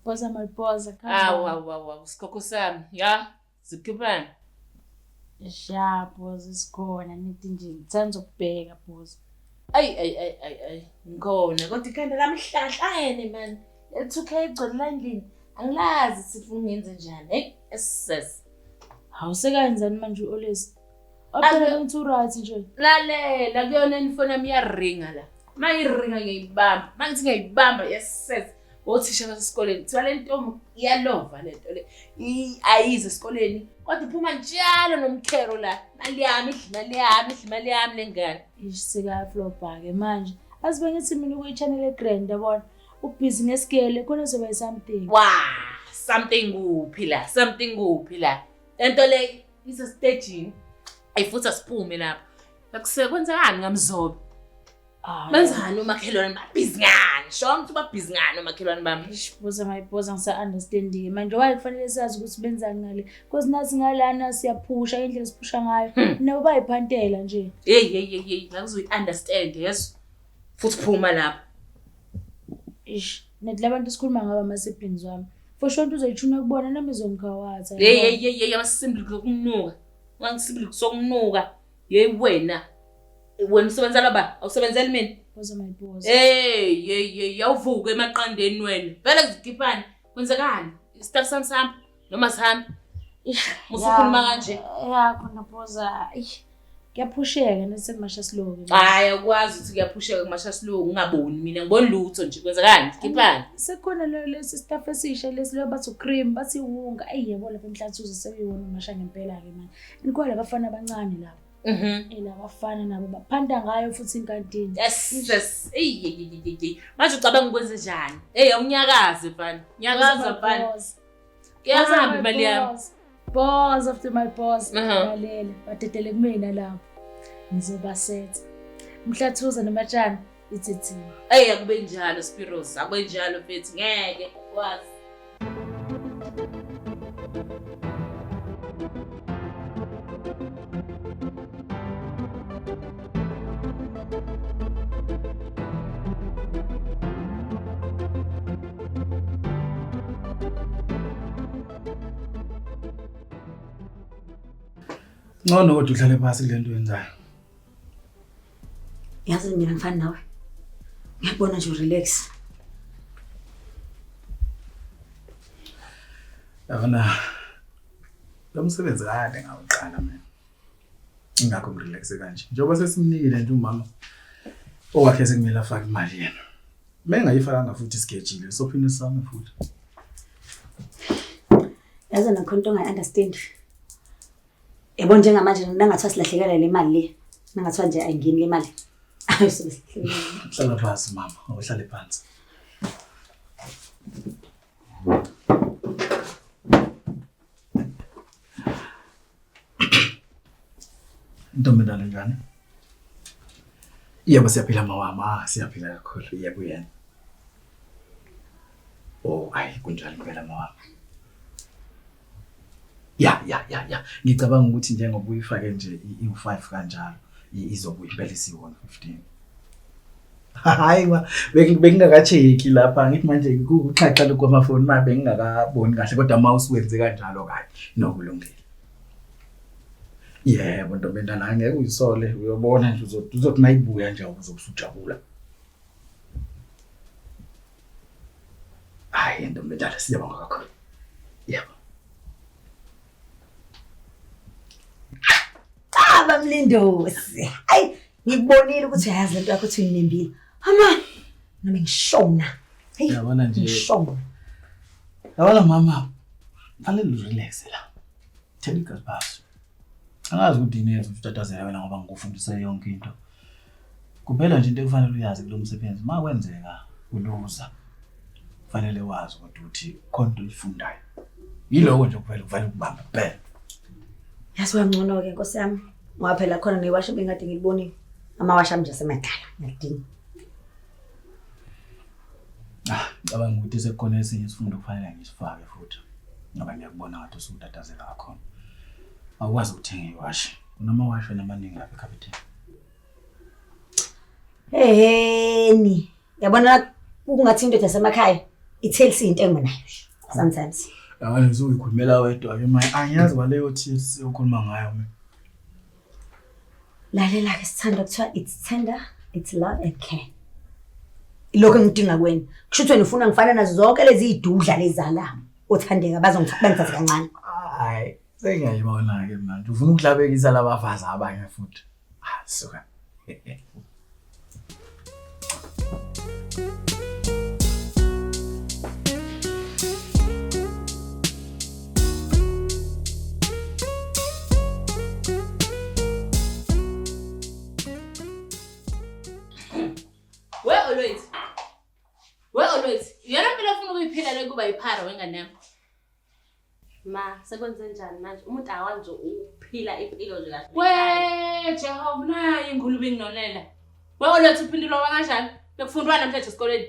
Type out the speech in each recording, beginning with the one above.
Phoza malipoza. Awu, sikhokho sami. Ya, zikhipani. Ya, phoza sikhona nithi nje ngithanda ukubheka phoza. Ay. Ngikhona kodwa ikhanda lami lihlahlane man. Le2K igcwele la endlini. Angilazi sifuna ngenze njani. Hey, SS. Awusekenzani manje uOlesi? Aphela ngithi right nje. Lalela kuyona ifoni yami yaringa la. Mayiringa ngiyibamba. Mangithi ngiyibamba SS. Othisha basesikoleni. Thiwa le ntombi iyalova le nto le. Ayize esikoleni. Kodwa iphuma njalo nomkhero la. Imali yami lengane. Isika flopha ke manje. Asibe ngithi mina kuyi-channel eGrand yabona. Ubhizi ngesikele khona soba something. Something kuphi la. Lento le isa staging. Ayifuthi asiphume lapha. Kwenzekani ngamzobe? Benzani umakhelwane babhizi ngani? Show ukuthi babhizi ngani umakhelwane bami. Phoza mayipoza ngisa-understanding. Manje why kufanele sazi ukuthi benzani ngale? Because nathi ngalana siyaphusha indlela siphusha ngayo. Nabo bayiphantela nje. Hey. Ngakuzoyi-understand yeso. Futhi phuma lapha. Nathi labantu sikhuluma ngabo ama-siblings wami. For sure uzoyichuna kubona nami izongikhawaza. Hey, amasimbili kunuka. Ngangisimbili sokunuka. Hey wena usebenzela ba? Awusebenzeli mina? Phoza mayipoza. Hey, awuvuke emaqandeni wena. Vele kuzikhipani. Kwenzekani? Isitafu sami noma sihamba? Musukhuluma kanje. Ya khona phoza. Kuyaphusheka nesekumasha slow. Hayi akwazi ukuthi kuyaphusheka kumasha slow ngingaboni mina ngibona lutho nje kwenzekani? Khiphani. Sekhona lesi staff esisha lesi lo bathi ucream bathi unga yebo lapha emhlathuzo sebeyiwona umasha ngempela ke manje. Inkwala abafana abancane lapha. Labafana nabo baphanda ngayo futhi inkantini. Yes. Manje ucabanga ukwenze njani? Awunyakaze mfana. Nyakaza mfana. Kuyahamba imali yami. Boss after my boss. Lalela badedele kumina lapho. Ngizobasetha. Mhlathuza namatshana ithi. Akube njalo Spiros. Akube njalo mfethu ngeke ukwazi. Ngcono kodwa uhlale phansi kule nto yenzayo. Yazi mina ngifana nawe. Ngiyabona nje relax. Yabona lo msebenzi kade ngawuqala mina. Ingakho ngirelaxe kanje. Njengoba sesimnikile nje umama owakhe sekumele afake imali yena. Mengayifakanga futhi ischedule sophinde sami futhi. Yazi nakhona into ungayi-understand. Yebo njengamanje nangathiwa silahlekela le mali le. Nangathiwa nje ayingeni le mali. Hlala phansi mama, awuhlale phansi. Ntombi ndalo njani? Yebo siyaphila mama, siyaphila kakhulu. Yebo yena. Kunjani phela mama? Ya. Ngicabanga ukuthi njengoba uyifake nje i5 kanjalo izobuya impela isi115. Hayi bengingakacheki lapha ngithi manje kuxhaxa lokho amafoni ma bengingakaboni kahle kodwa mouse wenze kanjalo kahle nokulungile. Yebo ntombi ndana angeke uyisole uyobona nje uzothi mayibuya nje uzobusujabula. Hayi ntombi ndala siyabonga kakhulu. Yebo. Bamlindosi. Hayi ngikubonile ukuthi uyazi lento yakho uthi unembile. Nami ngishona. Yabona nje. Ngishona. Yabona mama. Fanele urelax la. Themika basi. Angazi ukuthi inezi utatazela wena ngoba ngikufundisa yonke into. Kuphela nje into ekufanele uyazi kulo msebenzi. Ma kwenzeka uluza. Fanele wazi ukuthi khona into uyifundayo. Yiloko nje kuphela kufanele ukubamba kuphela. Yazi wangcono ke Nkosi yami. Ngoba phela khona newashi bengade ngilibonile. Amawasha nje asemadala ngiyadinga. Ngicabanga ukuthi sekukhona esinye isifundo kufanele ngisifake futhi. Ngoba ngiyakubona ngathi usutatazela kakhona. Awukwazi ukuthenga iwashi. Unamawashi amaningi lapha ekhapithini. Yabona ukungathi into yasemakhaya. Ithels into engenayo sometimes. Yabona ngizoyikhulumela wedwa ke manje angiyazi kwaleyo thi siyokhuluma ngayo mina. Lalela ke sithanda kuthiwa it's tender, it's love and care. Lokho ngidinga kuwena. Kusho ukuthi wena ufuna ngifana nazo zonke lezi idudla lezala. Othandeka bangithatha kancane. Hayi, sengiyayibona ke manje. Ufuna ukulabekisa labafazi abanye futhi. Suka. Well, always. Yena phela ufuna ukuyiphila le kuba yiphara wengane yami. Ma, sekwenze njani manje? Umuntu awanzo ukuphila impilo nje kahle. We, Jehova nayi ingulube inginolela. Always uphindulwa kanjani? Bekufundwa namhlanje esikoleni.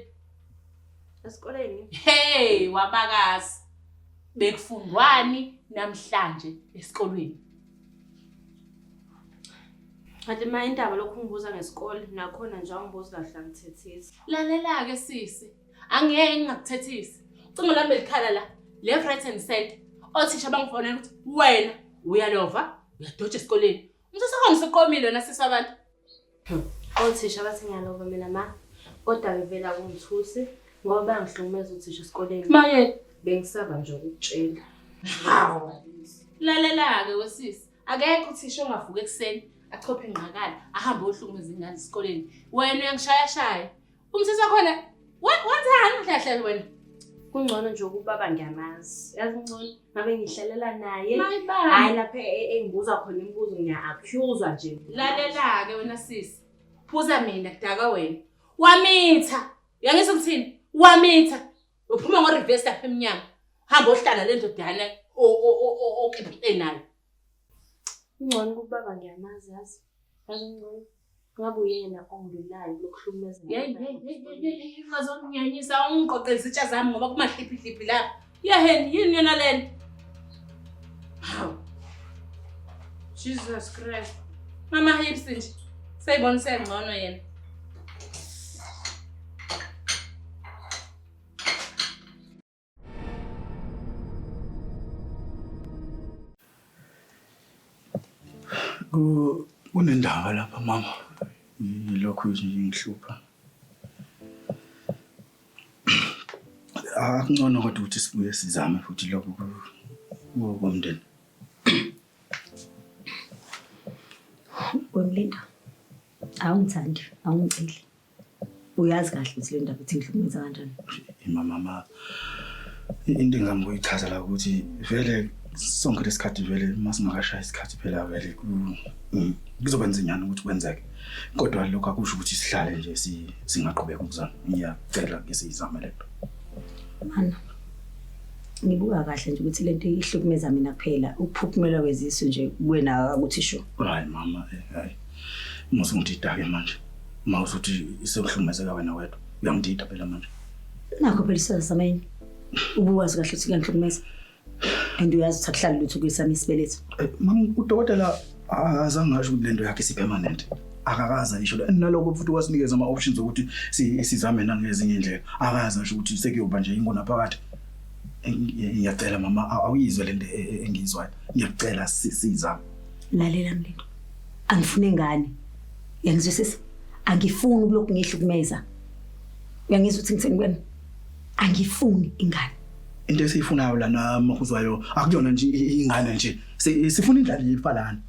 Esikoleni? Hey, wabakazi. Bekufundwani namhlanje esikoleni? Kanti ma indaba lokhu ngibuza ngesikole nakhona nje angibuzi kahle angithethisi. Lalela ke sisi. Angeke ngingakuthethisi. Ucingo lami likhala la. Left right and center. Othisha bangifonela ukuthi wena uyalova, uyadoja esikoleni. Umsesakhona seqomile wena sisabantu. Othisha bathi ngiyalova mina ma. Kodwa bevela kungithusi ngoba bangihlukumeza uthisha esikoleni. Maye bengisaba nje ukutshela. Hawu. Lalela ke wesisi. Akekho uthisha ongavuka ekseni. Achophe ingqakala ahambe ohlukumeza ingane esikoleni wena uyangishaya shaya umsisi wakhona wenzani mhlahle wena Kungcono nje ukubaba ngiyamazi yazi ngcono ngabe ngihlalela naye Mayibani. hayi lapha engibuza khona imibuzo ngiya-accuse nje lalela ke wena sisi buza mina kudaka wena wamitha uyangisa ukuthini wamitha uphuma ngo-reverse lapha emnyango hamba ohlala le ndodana okepite nayo Kungcono ukubaba ngiyamazi yazi ngcono ngabe uyena ongilulayo lokuhlumeza ngazonginyanyisa ungiqoqe izitsha zami ngoba kumahliphi lapha yaheni yini yona lena hawu Jesus Christ mama hips nje sayibona sengcono yena kunendaba lapha mama lokho nje ngihlupha akungcono kodwa ukuthi sibuye sizame futhi lokho komndeni Wemlinda awungithandi awungiceli uyazi kahle ukuthi le ndaba ithi ngihlukumeza kanjani mama into engizama ukuyichaza la ukuthi vele sonke lesikhathi vele masingakashaya isikhathi phela vele kuzobenza inyani ukuthi kwenzeke kodwa lokho akusho ukuthi sihlale nje singaqhubeka ukuzama ngiyacela ke sizame lento mana ngibuka kahle nje ukuthi lento ihlukumeza mina kuphela ukuphuphumela kwezisu nje kuwena ukuthi sho hayi mama hayi musungidida ke manje mawusuthi isekuhlumezeka wena wedwa uyangidida phela manje nakho phela isasameni ubuwazi kahle ukuthi kuyangihlukumeza and uyazi ukuthi akuhlali lutho kuyisami isibeletho mama udokotela azange ngasho ukuthi lento yakhe sipermanent akakaza isho naloko futhi wasinikeza ama options ukuthi sizame nangezinye indlela akaza ngisho ukuthi sekuyoba nje ingona phakathi ngiyacela mama awuyizwe lento engizwayo ngiyacela sizame lalela mlindo angifune ngane yangizwisisa angifuni kulokhu ngihlukumeza uyangizwa ukuthi ngitheni kwena angifuni ingane into esiyifunayo lana makuzwayo akuyona nje ingane nje sifuna indlela yifalana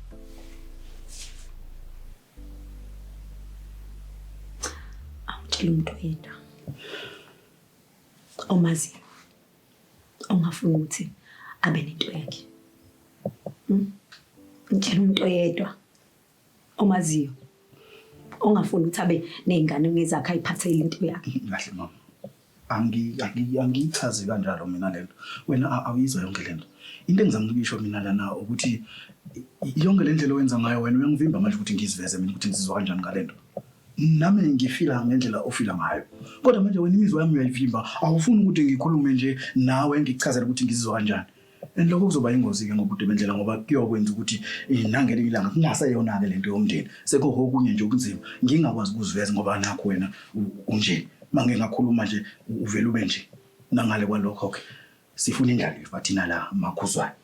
awutshela umuntu oyedwa omazi ongafuni ukuthi abe nento yakhe ngitshela umuntu oyedwa omaziyo ongafuni ukuthi abe nezingane ngezakhe ayiphathele into yakhe kahle mama angichazi kanjalo mina lento wena awuyizwa yonke lento into engizama ukuyisho mina lana ukuthi yonke le ndlela owenza ngayo wena uyangivimba manje ukuthi ngiziveze mina ukuthi ngizizwa kanjani ngalento nami ngifila ngendlela ofila ngayo kodwa manje wena imizwa yami uyayivimba awufuni ukuthi ngikhulume nje nawe ngichazele ukuthi ngizizwa kanjani lokho kuzoba ingozi ke ngobude bendlela ngoba kuyokwenza ukuthi nangelinye ilanga kungaseyona ke lento yomndeni sekho okunye nje okunzima ngingakwazi ukuziveza ngoba nakho wena unje mangingakhuluma nje uvela ube nje nangale kwalokho ke sifuna indlalifa thina la makhuzwane.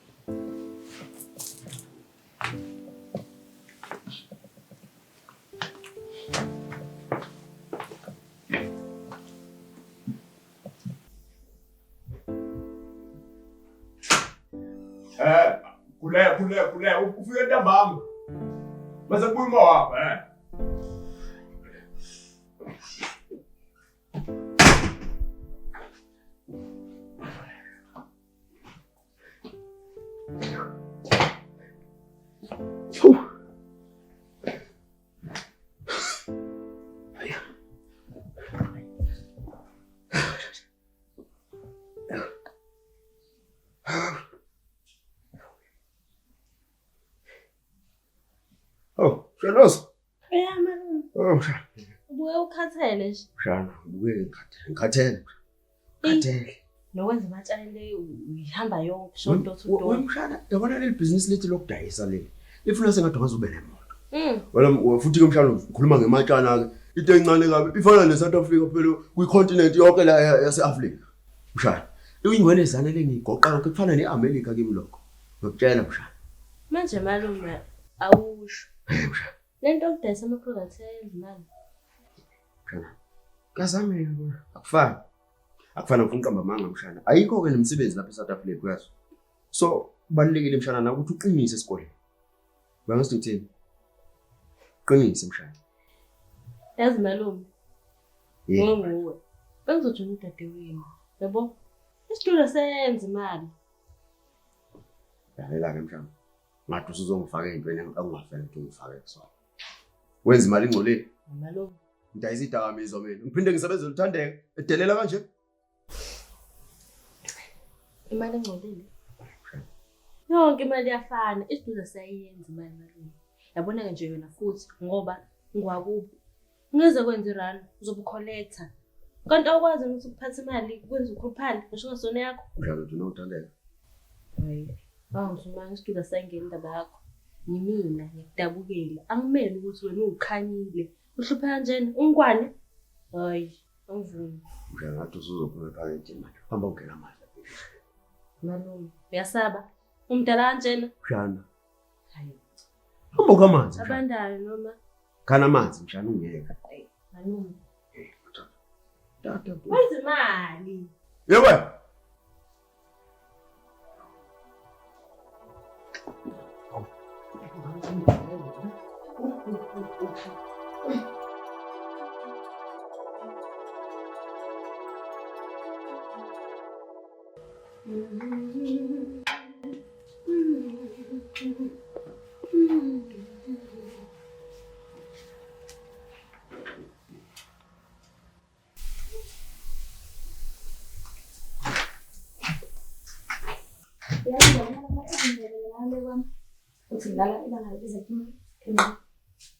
Kule ufike ntambama. Bese kubuya mawapha Oh, Shanosa. Malume. Oh, mshana. Ubuye ukhathele nje. Mshana, ubuye ngikhathele. Ngikhathele. Nokwenza imatshalele uyihamba yonke shonto to do. Mshana, yabona leli business lethi lokudayisa leli. Lifuna sengathi ngazube nemoto. Wena futhi ke mshana ukhuluma ngematshana ke into encane kabi ifana neSouth Africa phela kwicontinent yonke la yaseAfrika. Mshana, ingwene zane lengigoqa ke kufana neAmerica kimi lokho. Ngokutshela mshana. Manje malume awusho. Lento yokudayisa ama-products ayenzimali. Mshana. Kazame yona. Akufani. Akufana ngifuna uqamba manga mshana. Ayikho ke nemsebenzi lapha eSouth Africa uyazi. So kubalekile mshana na ukuthi uqinise esikoleni. Uyangizwa uthini? Qinise mshana. Yazi malume. Nguwe. Bengizojuna udadewenu. Yabo? Isitulo seyenza imali. Yalela ke mshana. Ngathi usuzongifaka entweni angingafela ukuthi ngifake kusona. Wenza imali ingcolile. Malume. Ngidayisa idakamizwa mina. Ngiphinde ngisebenzele uthandeka edelela kanje. Imali engcolile. Yonke imali yafana, isitulo siyayenza imali malume. Yabona nje yona futhi ngoba ngwakubo. Ngeze kwenza irun uzobe collector. Kanti awukwazi ukuthi ukuphatha imali kwenza ukhuphana ngisho ngasona yakho. Mshana uthi uthandeka. Hayi. Ngizomanga isitulo sayingena indaba yakho. Yimina ngikudabukela. Angimeli ukuthi wena ukhanyile. Uhlupha kanjena ungwane? Hayi, angivumi. Mshana ngathi usuzophuma phakathi manje. Hamba ungena manje. Malume, uyasaba? Umdala kanjena? Mshana. Hayi. Hamba ukamanzi. Abandayo noma? Khana amanzi mshana ungeka. Malume. Tata. Wenza imali. Yebo.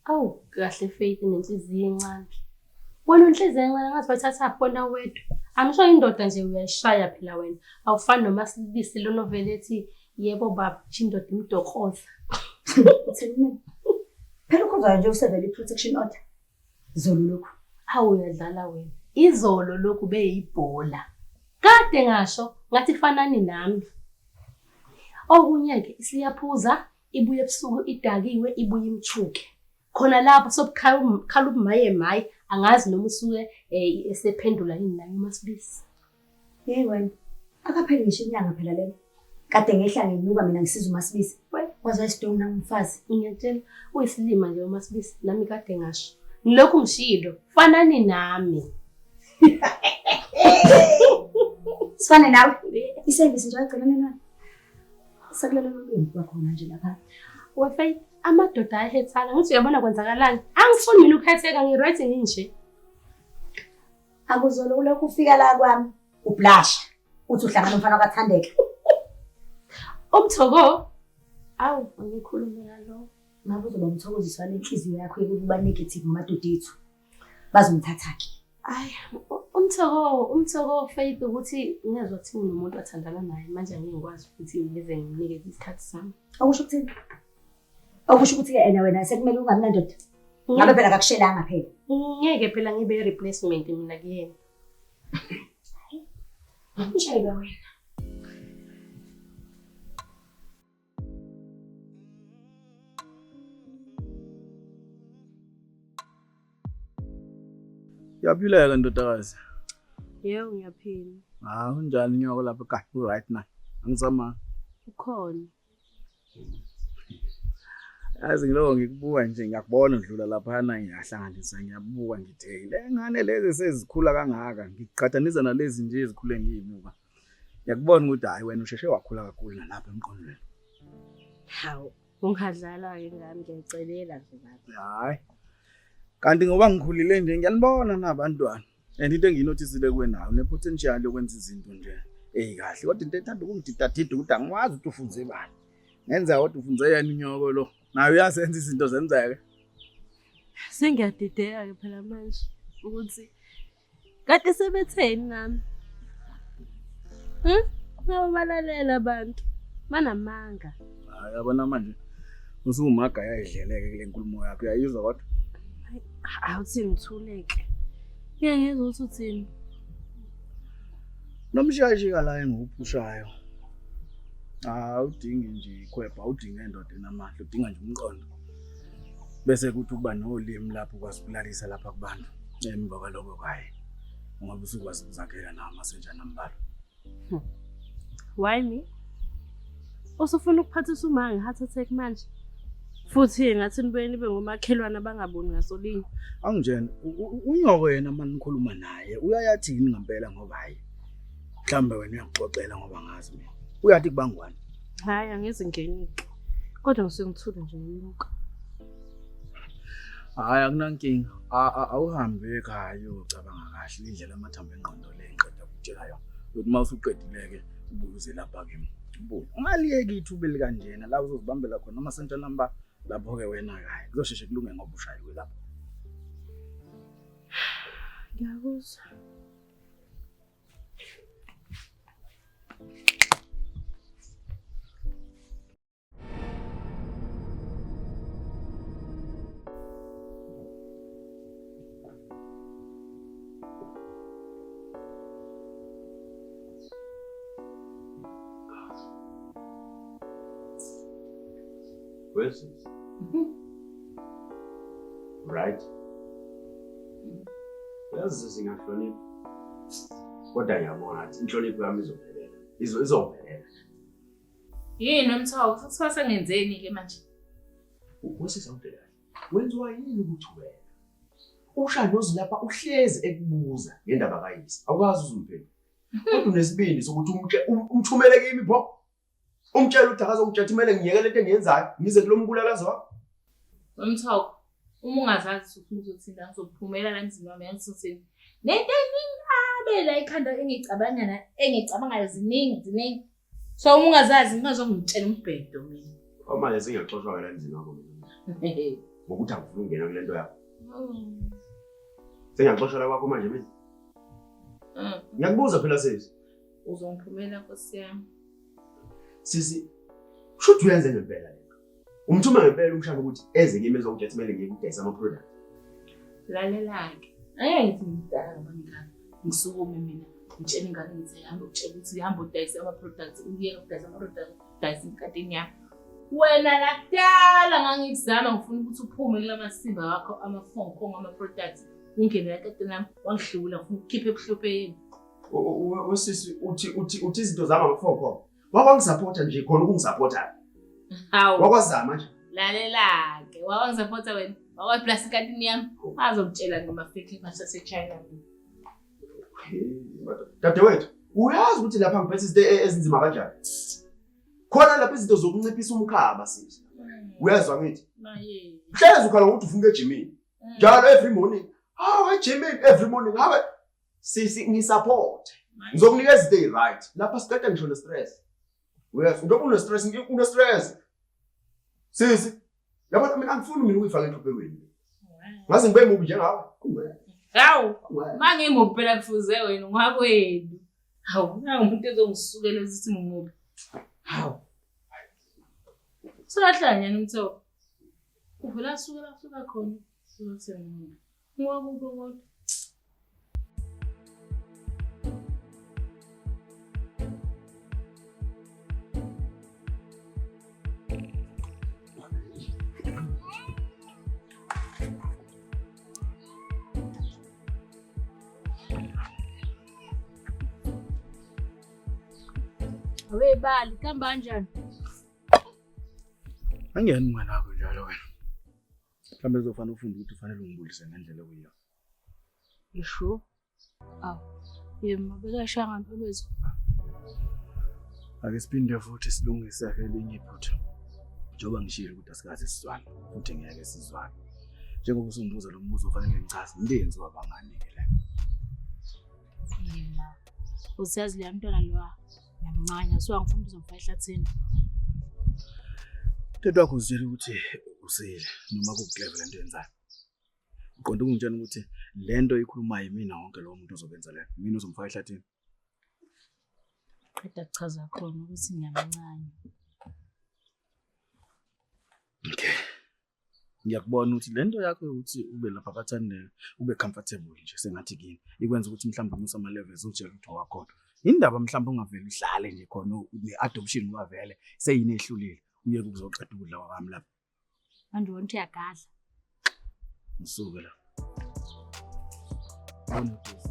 Awu, kahle Faith nenhliziyo encane. Wena unhliziyo encane ngathi bathatha phona wedwa. Angisho indoda nje uyayishaya phela wena. Awufani noMasilibisi lo novela ethi yebo baba, indoda imdokoza. Uthini? Phela ukuzwa nje usevele i-protection order. Izolo lokho. Hawu uyadlala wena. Izolo lokhu beyibhola. Kade ngasho ngathi fanani nami. Okunye ke isiyaphuza ibuye ebusuku idakiwe ibuye imthuke. Khona lapho sobukhala ubumaye angazi noma usuke esephendula yini nayo uMasilibisi. Hey wena, akapheli ngisho inyanga phela lelo. Kade ngehla ngenyuka mina ngisiza uMasilibisi. Wazwa isidongo namfazi. Ngiyatshela uyisilima nje uMasilibisi nami kade ngasho. Ngilokhu ngishilo fanani nami. Sifane nawe. Iservice nje ayigcinane nayo. Sakulela lolwimi kwakhona nje lapha. Wefake amadoda ayehethana ngithi uyabona kwenzakalani? Angisifuni mina ukhetheka ngiright nginje. Akuzolo ulokhu ufika la kwami ublasha. Uthi uhlangana nomfana kaThandeka. Umthoko? Awu, angikhulumi ngalo. Ngabe uzoba umthokoziswa lenhliziyo yakho ukuba negative ngamadoda ethu. Bazomthatha ke. Ay, umthoko Faith ukuthi ngezwe ukuthi unomuntu athandana naye manje angikwazi ukuthi ngize nginikeze isikhathi sami. Awusho ukuthini? Awusho ukuthi ke wena sekumele ungabi nandoda. Ngabe phela akakushelanga phela. Ngeke phela ngibe replacement mina kuyena. Ngishayela wena. Yaphileka ndodakazi. Yebo ngiyaphila. Unjani inyoko lapha ekhaya? Right na. Angisama. Ukhona. Yazi ngiloko ngikubuka nje ngiyakubona udlula lapha ngiyahlanganisa ngiyabuka ngithe le ngane lezi sezikhula kangaka ngiqhathanisa nalezi nje ezikhule ngiyibuka. Ngiyakubona ukuthi hayi wena usheshe wakhula kakhulu nalapha emqondweni. Hawu, ungihadlala ke ngami ngiyacelela nje lapha. Hayi. Kanti ngoba ngikhulile nje ngiyanibona nabantwana. And into enginotisile kuwena une-potential yokwenza izinto nje kahle kodwa into ethanda ukungididadida ukuthi angiwazi ukuthi ufunze bani. Ngenza kodwa ufunze yena inyoko lo. Nawe uyasenza izinto zenzeke. Sengiyadideka ke phela manje ukuthi kade sebetheni nami. Ngiyabalalela abantu banamanga. Hayi yabona manje usumaga yayidleleke kule nkulumo yakho uyayizwa kodwa. Awuthi ngithuleke. Ngiyangezwa ukuthi uthini. Nomshayishika la engiwuphushayo. Udingi nje ikhwepha, udinga indoda enamandla, udinga nje umqondo. Bese kuthi ukuba nolimi lapho kwasibulalisa lapha kubantu. Emva kwaloko kayi. Ngoba usukwazi ukuzakhela nawo amasenjana ambalo. Why me? Usufuna ukuphathisa umangi heart attack manje. Futhi ngathi nibuye nibe ngomakhelwane abangaboni ngasolinye. Anginjena unyoko yena manje nikhuluma naye uyayathini ngempela ngoba hayi. Mhlambe wena uyaxoxela ngoba ngazi mina. Uyathi kubangwani? Hayi angizingenike. Kodwa ngisengithula nje ngimbuka. Hayi akunankinga. Awuhambe ekhaya ucabanga kahle indlela amathambo engqondo le enqeda ukutshela yona. Ukuthi mawusuqedileke ubuze lapha kimi. Ubuye. Ungaliyeki ithuba elikanjena la uzozibambela khona amasenta namba lapho ke wena hayi. Kuzosheshe kulunge ngoba ushayiwe lapha. Ngiyakuzwa. Questions? Right? Yazi singahlonipha. Kodwa ngiyabona ukuthi inhlonipho yami izophelela. Izophelela. Yini Mthoko futhi wasengenzeni ke manje? Wesisawudela. Wenziwa yini ukuthi wena? Ushandozi lapha uhlezi ekubuza ngendaba kayisi. Awukazi uzumphendula. Kodwa unesibindi sokuthi umthumele kimi pho. Umtshela ukuthi akazongitshela kumele ngiyeke lento engiyenzayo ngize kulomkulalazo wakho. Mthoko, uma ungazazi ukuthi uzothinda ngizophumela la emzini wami yangisithini. Nento eningabe ikhanda engicabangayo ziningi. So uma ungazazi ngingazongitshela umbhedo mina. Manje singaxoshwa la emzini wakho mina. Ngokuthi angifuni ukungena kule nto yakho. Sengiyaxoshwa la kwakho manje mina. Ngiyakubuza phela sisi. Uzongiphumela Nkosi yami. Sisi, shothi uyenze ngempela lento. Umthuma ngempela umshana ukuthi eze kimi ezongithetha kumele ngiye ukudayisa ama-product. Lalela-ke. Angithi ngidala ngabangani. Ngisukume mina. Ngitshela ingane ngithi hamba ukutshela ukuthi hamba udayisa ama-products, uyeke ukudayisa ama-products, udayisa inkatini yakho. Wena lakudala ngangikuzama ngifuna ukuthi uphume kula masimba wakho amafonko ngama-products. Ungene ekatini nami wangihlula ngifuna ukukhipha ebuhlopeni. Usisi uthi izinto zami amafonko. Wakwangisupporta nje khona ukungisupporta. Hawu. Wakwazama nje. Lalela-ke. Wakwangisupporta wena. Wakwaplus inkatini yami. Azongitshela ngama-fake basase-China. Dadewethu, uyazi ukuthi lapha ngiphethe izinto ezinzima kanjani? Khona lapha izinto zokunciphisa umkhaba sisi. Uyazwa ngithi? Maye. Hlezi ukhala ukuthi ufuna ejimini. Njalo every morning. Ejimini every morning. Habe sisi ngisupport. Ngizokunikeza izinto right. Lapha siqeda ngisho ne-stress. Uyazwa njengoba une-stress. Sisi, yabona mina angifuni mina ukuyifaka enhluphelweni. Ngaze ngibe mubi njengawe. Hawu, mangimubi phela kufuze wena ungakwenu. Hawu, umuntu ezongisukela ukuthi ngimubi. Hawu. Solahlanya Mthoko. Uvela suka khona. Sokuthi ngimubi. Ngwakubo kodwa. webali kuhamba kanjani? Angiyani umngane wakho njalo wena. Mhlawumbe uzofana ufunde ukuthi ufanele ungibulise ngendlela okuyiyo. Yisho? Aw. Yema bekashanga mpelwethu. Ake siphinde futhi silungise elinye iphutha. Njengoba ngishilo ukuthi asikaze sizwane futhi ngeke sizwane. Njengoba usumbuza lo mbuzo ufanele ngichaze imbenzi wabanganele. Yema. Usiyazi le mntwana lo yamncanya so angifuna uzomfaka ehlathini. Tedwa kuzitshela ukuthi usile noma kuclever lento yenzayo. Uqonda ukungitshela ukuthi lento ikhuluma yimina wonke lo muntu ozobenza le. Mina uzomfaka ehlathini. Qeda kuchaza khona ukuthi ngiyamncanya. Okay. Ngiyakubona ukuthi lento yakho ukuthi ube lapha bathandene, ube comfortable nje sengathi kini. Ikwenza ukuthi mhlawumbe umusa ama levels utshela ukuthi wakhona. Indaba mhlawumbe ungavela uhlale nje khona ne-adoption wavele seyinehlulile. Uye kuzoqeda ukudla kwami lapha. Manje wonke uyagadla. Usuke la. Bona ukuthi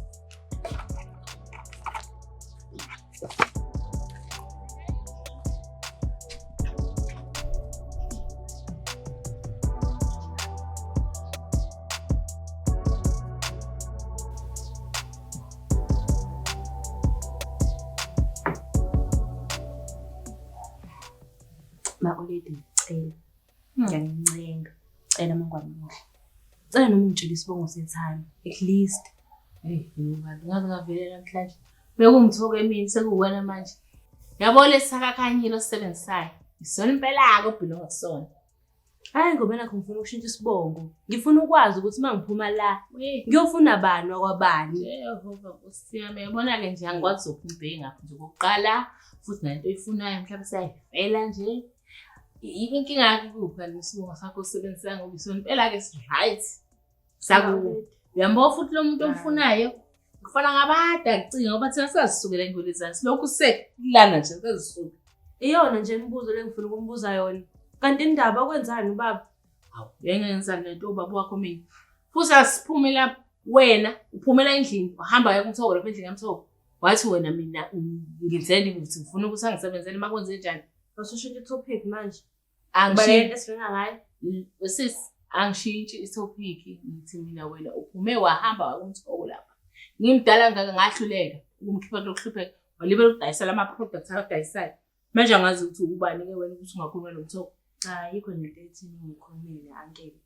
Ma-oledi ngicela. Ngiyancenga. Cela mangwane muhle. Cela noma ungitshela isibongo sethana at least. Ngabe ngavele namhlanje. Bekungithoka emini sekuwena manje. Yabo lesakhakhanyilo osisebenzisayo. Isona impela yako obhilonga kusona. Hayi ngoba nakho ngifuna ukushintsha isibongo. Ngifuna ukwazi ukuthi mangiphuma la ngiyofuna bani wakwabani. Yehova Nkosiyami, yabona-ke nje angikwazi ukumbheka ngapha nje kokuqala futhi nento oyifunayo mhlawumbe sayivela nje. Inkinga yakho kuphi nesibongo sakho osebenzisa ngoba isona impela-ke si-right. Sakuwe. Uyambona futhi lo muntu omfunayo kufana ngabada akucinga ngoba thina sasisukela engolizana silokhu sekulana nje sezisuka. Iyona nje imibuzo lengifuna ukumbuza yona. Kanti indaba okwenzani ubaba? Hawu, yengenza lento ubaba wakho mina. Futhi asiphume lapha wena uphumela endlini wahamba ke kumthoko lapha endlini kamthoko. Wathi wena mina ngizeni ukuthi ngifuna ukuthi angisebenzele makwenze njani. Asushintsha i-topic manje. Angishintshi Esifunga ngayo. sis angishintshi i-topic ngithi mina wena uphume wahamba kumthoko lapha. Ngimdala ngake ngahluleka ukumkhipha lokuhlupheka walibela ukudayisela ama-products akadayisayo. Manje angazi ukuthi ubani-ke wena ukuthi ungakhuluma nomthoko. Cha, yikho nento ethini ngikhulumile ankele.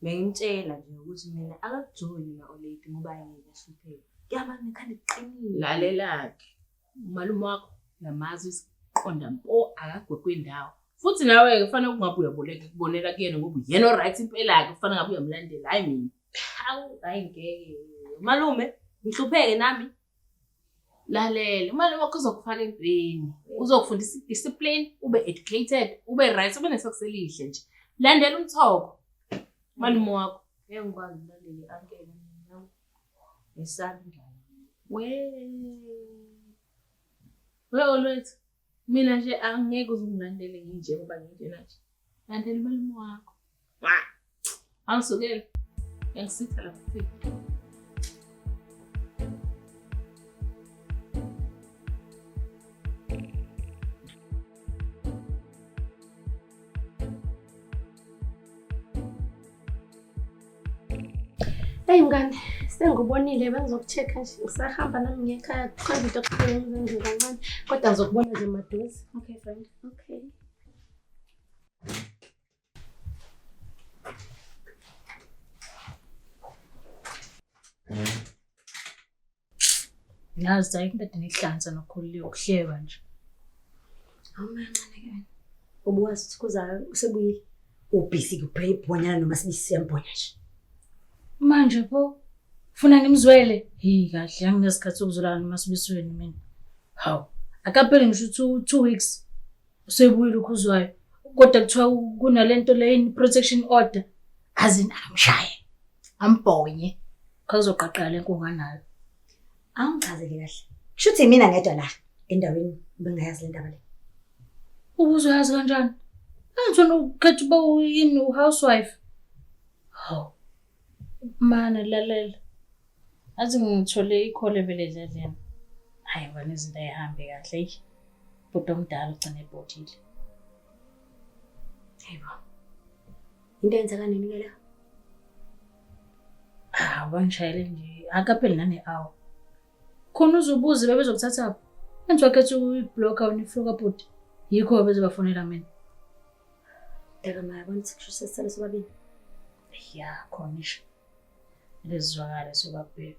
Bengimtshela nje ukuthi mina akakujoyini ma-oledi ngoba ngeke ehlupheke. Kuyaba nekhanda liqinile. Lalela-ke umalume wakho yamazi isiqonda mpo akagwegwe indawo. Futhi nawe-ke kufanele ungabe uyaboleka kubonela kuyena ngoba uyena o-right impela-ke kufanele ngabe uyamlandela hayi mina. Hawu, hayi ngeke. Malume, ngihlupheke nami. Lalela umalume wakho uzokufaka empeni. Uzokufundisa i-discipline, ube educated, ube right, ube nesakuselihle nje. Landela umthoko. Malume wakho. Ngeke ngikwazi ukulandela ankele mina. Ngisanda. Olwethu. Mina nje angeke uzingilandele nginje ngoba nginjena nje. Landela umalume wakho. Angisukele. Ngisitha lapha futhi. Hey mngani, sengubonile bengizokucheck nje. Ngisahamba nami ngekhaya kukhona into okukhona kancane kodwa ngizokubona nje maduze. Okay friend. Okay. Yazi ayikho into enihlanza nokhulile ukuhleba nje. Awumancane ke. Ubuwazi ukuthi kuzayo usebuyile. Ubusy kubhonyana noma sibisiyambona nje. Manje pho ufuna ngimzwele? Hey kahle anginesikhathi sokuzolana noma sibisweni mina. Hawu, akapheli ngisho 2 weeks. Usebuyile ukhuzwayo. Kodwa kuthiwa kunalento le protection order. Azini amshaye. Ambonye. Kazoqaqala lenkunga nayo. Angichazele kahle. Kushuthi mina ngedwa la endaweni bengayazi le ndaba le. Ubuzoyazi kanjani? Angithona ukhetha uba uyini uhousewife. Hawu. Mana lalela. Athi ngithole ikhole vele dladlana. Hayi bani izinto ayihambe kahle. ubhuti omdala ugcine ebhodile. Hayibo. Into yenzeka nini ke la? Bangishayele nje akapheli nane-hour. Khona uzubuze bebezokuthatha phi? Enze wakhetha ukuyibhlokha wena iflow kabhuti. Yikho bezobafonela mina. Mama yabona sikusho sesicelo sobabili. Ya khona isho. Lezizwakala sobabili.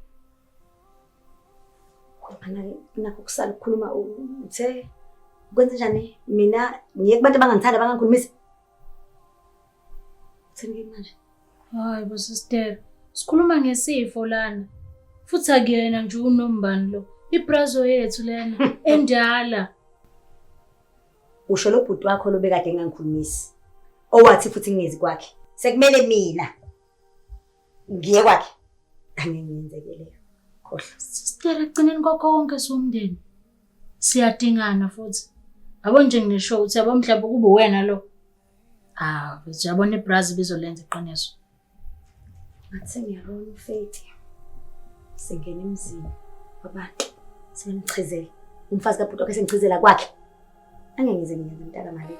Nakho kusala ukukhuluma uthe kwenze njani mina ngiye kubantu abangangithanda abangangikhulumisi. Uthini manje? Hayi bo sister. Sikhuluma ngesifo lana. Futhi akuyena nje unombani lo. Ibrazo yethu lena endala. Usho lo bhuti wakho lo bekade ngangikhulumisi. Owathi futhi ngingezi kwakhe. Sekumele mina ngiye kwakhe. Angeke ngiyenzekeleyo. Khohla. Sister egcineni kwakho konke somndeni. Siyadingana futhi. Abo nje ngineshow uthi yabo mhlawumbe kube wena lo. Bese yabona ibrazi bizolenza iqiniso. Ngathi ngiyabona uFaith. Sengena emzini wabantu. Sengimchizela. Umfazi kabhuti wakhe sengichizela kwakhe. Angeke ngize ngiyenze umntaka mali.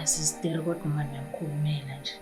Sister kodwa manje ngikhulumela nje.